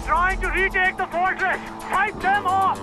trying to retake the fortress! Fight them off!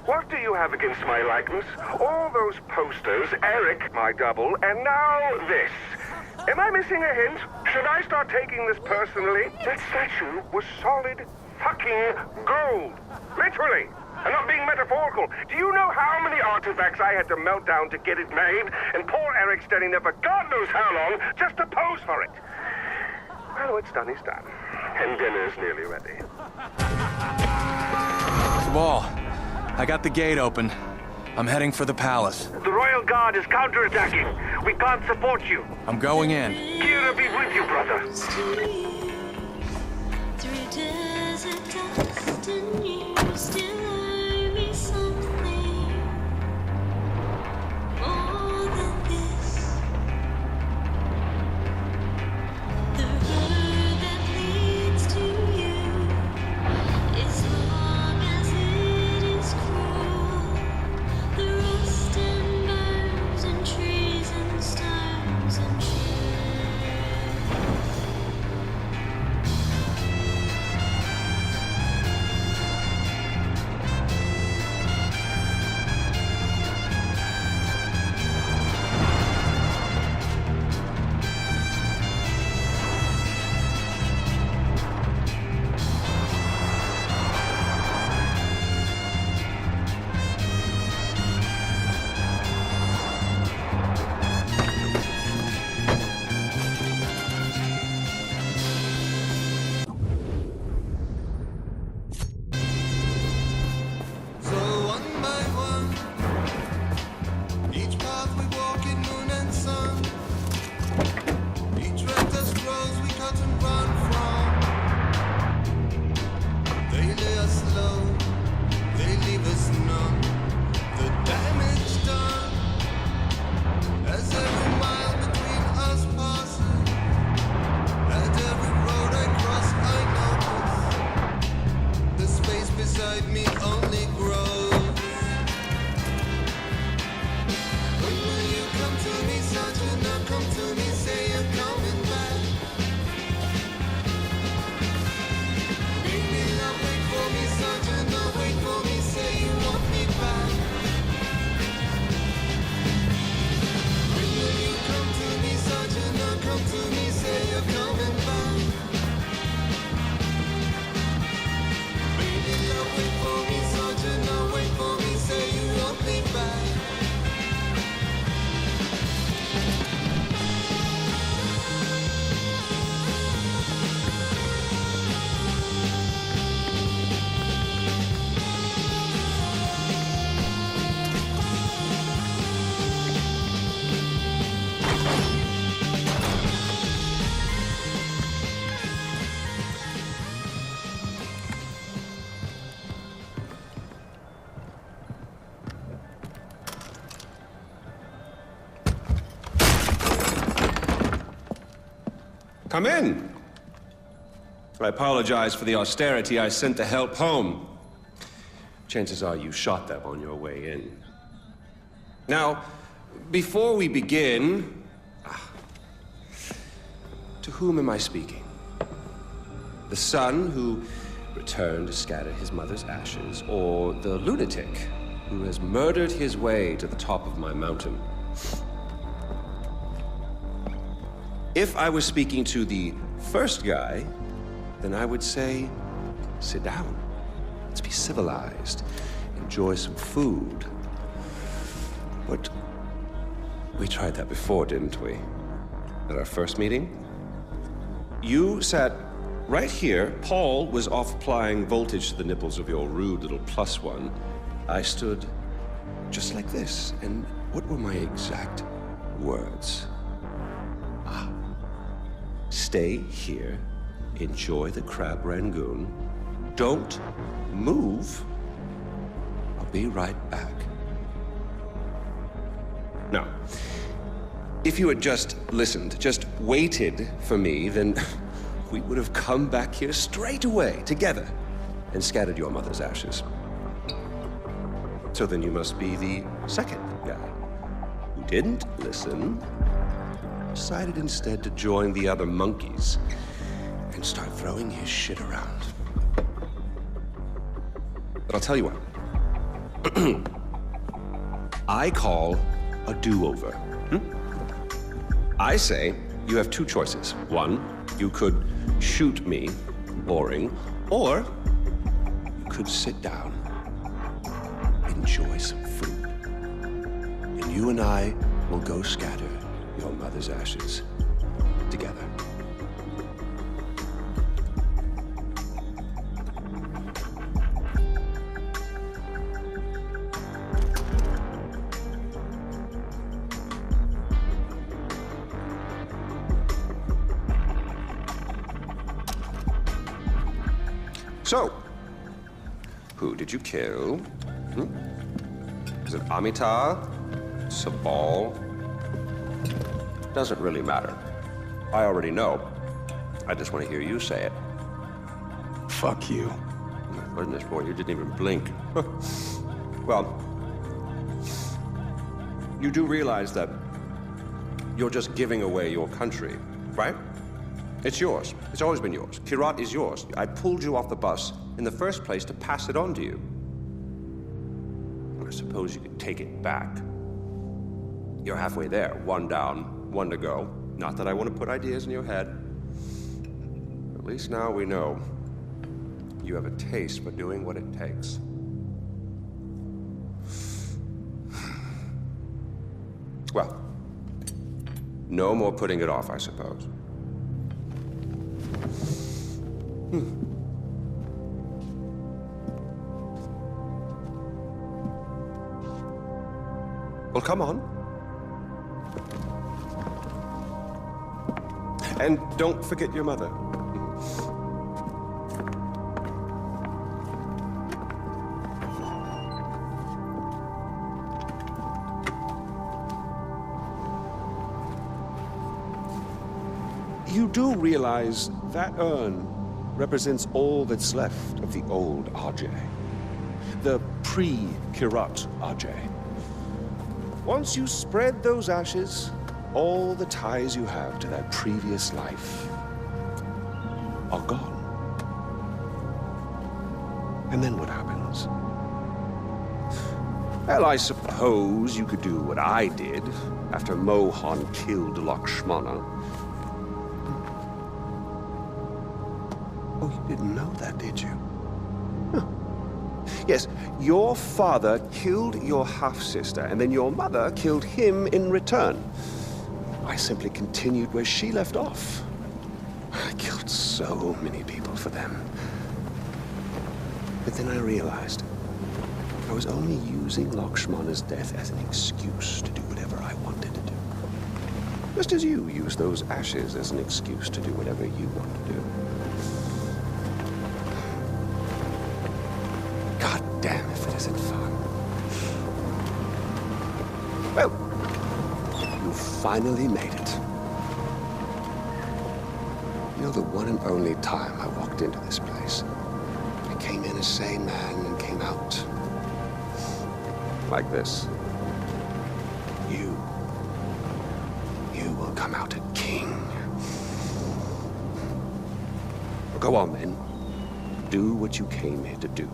What do you have against my likeness? All those posters, Eric, my double, and now this. Am I missing a hint? Should I start taking this personally? That statue was solid fucking gold. Literally. I'm not being metaphorical. Do you know how many artifacts I had to melt down to get it made? And poor Eric standing there for God knows how long just to pose for it. Well, what's done is done. And dinner's nearly ready. Cabal, I got the gate open. I'm heading for the palace. The Royal Guard is counterattacking. We can't support you. I'm going in. Kira be with you, brother. Through desert dust and you still owe me something more than this. The road that leads to you, as long as it is cruel, the rust and burns and trees and stones and Come in. I apologize for the austerity. I sent the help home. Chances are you shot them on your way in. Now, before we begin, to whom am I speaking? The son who returned to scatter his mother's ashes, or the lunatic who has murdered his way to the top of my mountain? If I was speaking to the first guy, then I would say, sit down. Let's be civilized. Enjoy some food. But we tried that before, didn't we? At our first meeting? You sat right here. Paul was off applying voltage to the nipples of your rude little +1. I stood just like this. And what were my exact words? Stay here, enjoy the crab rangoon, don't move, I'll be right back. Now, if you had just listened, just waited for me, then we would have come back here straight away, together, and scattered your mother's ashes. So then you must be the second guy who didn't listen, decided instead to join the other monkeys and start throwing his shit around. But I'll tell you what. I call a do-over. I say you have two choices. One, you could shoot me, boring, or you could sit down, enjoy some food, and you and I will go scatter your mother's ashes together. So, who did you kill? Is it Amitar? Sabal? Doesn't really matter. I already know. I just want to hear you say it. Fuck you. My goodness, boy, you didn't even blink. Well, you do realize that you're just giving away your country, right? It's yours. It's always been yours. Kyrat is yours. I pulled you off the bus in the first place to pass it on to you. I suppose you could take it back. You're halfway there. One down, one to go. Not that I want to put ideas in your head. At least now we know you have a taste for doing what it takes. Well, no more putting it off, I suppose. Well, come on. And don't forget your mother. You do realize that urn represents all that's left of the old RJ. The pre-Kyrat RJ. Once you spread those ashes, all the ties you have to that previous life are gone. And then what happens? Well, I suppose you could do what I did after Mohan killed Lakshmana. Oh, you didn't know that, did you? Huh. Yes, your father killed your half-sister, and then your mother killed him in return. I simply continued where she left off. I killed so many people for them. But then I realized I was only using Lakshmana's death as an excuse to do whatever I wanted to do. Just as you use those ashes as an excuse to do whatever you want to do. God damn if it isn't fun. Well, you finally made it. know, the one and only time I walked into this place, I came in a sane man and came out like this. You will come out a king. Well, go on then. Do what you came here to do.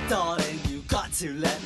Darling, you got to let